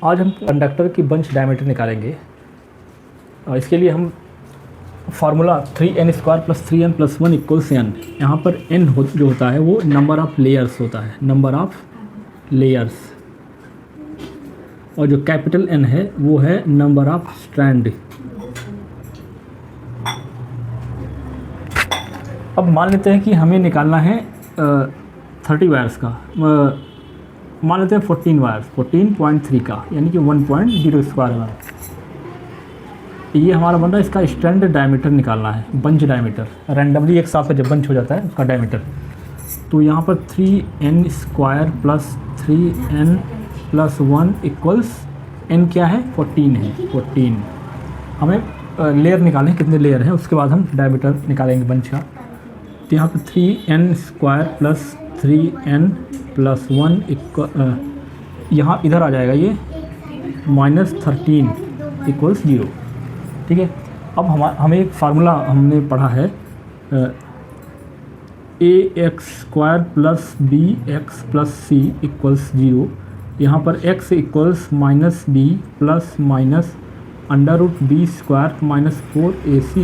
आज हम कंडक्टर की बंच डायमीटर निकालेंगे। इसके लिए हम फार्मूला 3n² + 3n + 1 = n। यहाँ पर n जो होता है वो नंबर ऑफ़ लेयर्स होता है, नंबर ऑफ़ लेयर्स, और जो कैपिटल N है वो है नंबर ऑफ़ स्ट्रैंड। अब मान लेते हैं कि हमें निकालना है 30 वायर्स का, मान लेते हैं 14 वायर्स, 14.3 का, यानी कि 1.0² mm। ये हमारा बन रहा है, इसका स्ट्रैंड डायमीटर निकालना है, बंच डायमीटर। रैंडमली एक साथ जब बंच हो जाता है उसका डायमीटर, तो यहाँ पर 3n² + 3n + 1 = n क्या है, 14 है। 14 हमें लेयर निकालने हैं, कितने लेयर हैं, उसके बाद हम डायमीटर निकालेंगे बंच का। तो यहाँ पर 3n² + 3n + 1 यहाँ इधर आ जाएगा ये -13 = 0। ठीक है। अब हमें एक फार्मूला हमने पढ़ा है ax² + bx + c = 0। यहाँ पर x = -b + -√b² - 4ac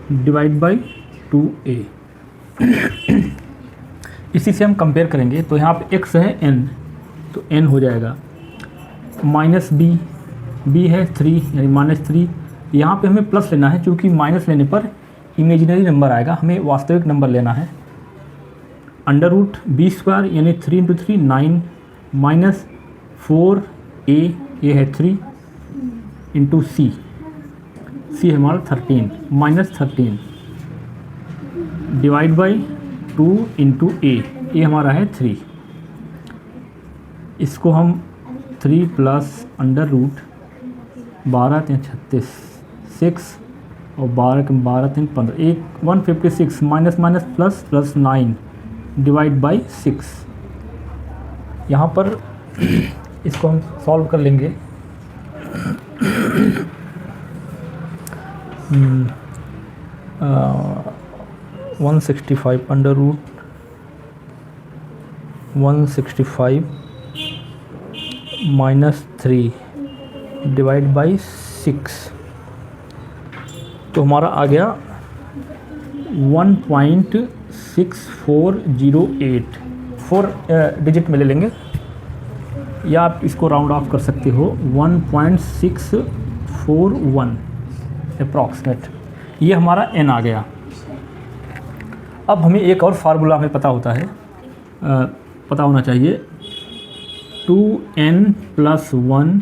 / 2a। इसी से हम कंपेयर करेंगे, तो यहाँ पे x है n, तो n हो जाएगा -b है 3 यानी -3। यहाँ पे हमें प्लस लेना है, क्योंकि माइनस लेने पर इमेजिनरी नंबर आएगा, हमें वास्तविक नंबर लेना है। √b² यानी 3 × 3 9 -4a, ये है 3 × c है हमारा 13 -13 / 2 × a, ये हमारा है 3। इसको हम 3 + √12 × 36 6 और 12 × 12 × 15 156 - +9 / 6। यहाँ पर इसको हम सॉल्व कर लेंगे। 165 √165 -3 / 6, तो हमारा आ गया 1.6408। 4 डिजिट में ले लेंगे, या आप इसको राउंड ऑफ कर सकते हो, 1.641 अप्रॉक्सीमेट। ये हमारा n आ गया। अब हमें एक और फार्मूला हमें पता होता है, पता होना चाहिए, 2n + 1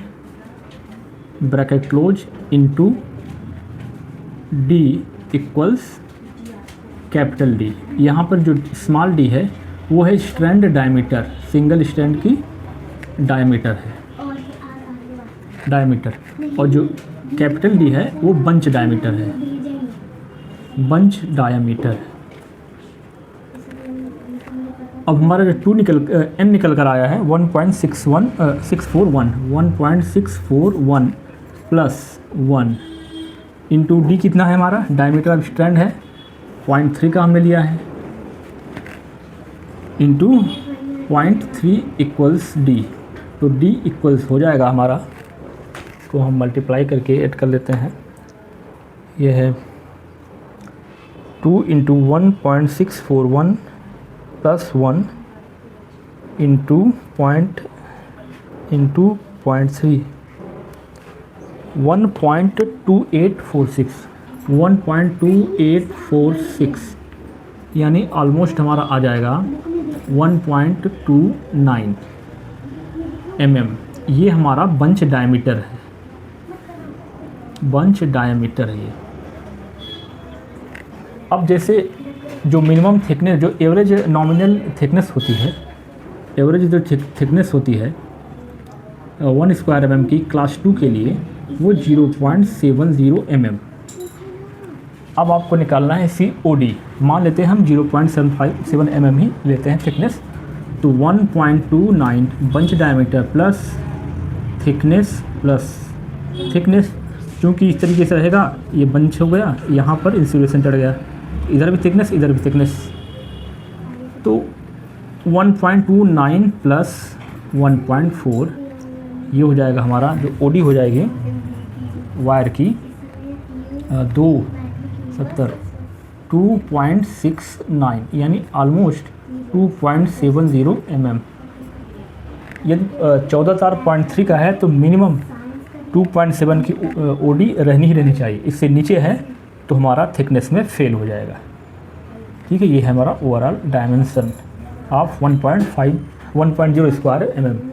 bracket close * d = capital D। यहाँ पर जो स्मॉल d है वो है स्ट्रैंड डायमीटर, सिंगल स्ट्रैंड की डायमीटर है, डायमीटर, और जो कैपिटल D है वो बंच डायमीटर है, बंच डायमीटर। अब हमारा जो n निकल कर आया है 1.641 + 1 इंटू d कितना है हमारा, डायमीटर ऑफ स्ट्रैंड है 0.3 का हमने लिया है, इंटू 0.3 = d, तो d इक्वल्स हो जाएगा हमारा, को हम मल्टीप्लाई करके ऐड कर लेते हैं। ये है 2 × 1.641 + 1 इंटू 0.3 1.2846 यानी ऑलमोस्ट हमारा आ जाएगा 1.29 mm। ये हमारा बंच डायमीटर है, बंच डायमीटर है ये। अब जैसे जो मिनिमम थिकनेस, जो एवरेज नॉमिनल थिकनेस होती है, एवरेज जो थिकनेस होती है 1² mm की क्लास 2 के लिए, वो 0.70 mm। अब आपको निकालना है COD। मान लेते हैं हम 0.757 mm ही लेते हैं थिकनेस, तो 1.29 बंच डायमीटर प्लस थिकनेस, क्योंकि इस तरीके से रहेगा, ये बंच हो गया, यहाँ पर इंसुलेशन चढ़ गया, इधर भी थिकनेस, इधर भी थिकनेस, तो 1.29 + 1.4 ये हो जाएगा हमारा जो ओडी हो जाएगी वायर की 269 यानी ऑलमोस्ट 2.70 mm। यदि 14 तार 0.3 का है तो मिनिमम 2.7 की ओडी रहनी ही रहनी चाहिए। इससे नीचे है तो हमारा थिकनेस में फेल हो जाएगा। ठीक है, ये है हमारा overall dimension of 1.0 square mm।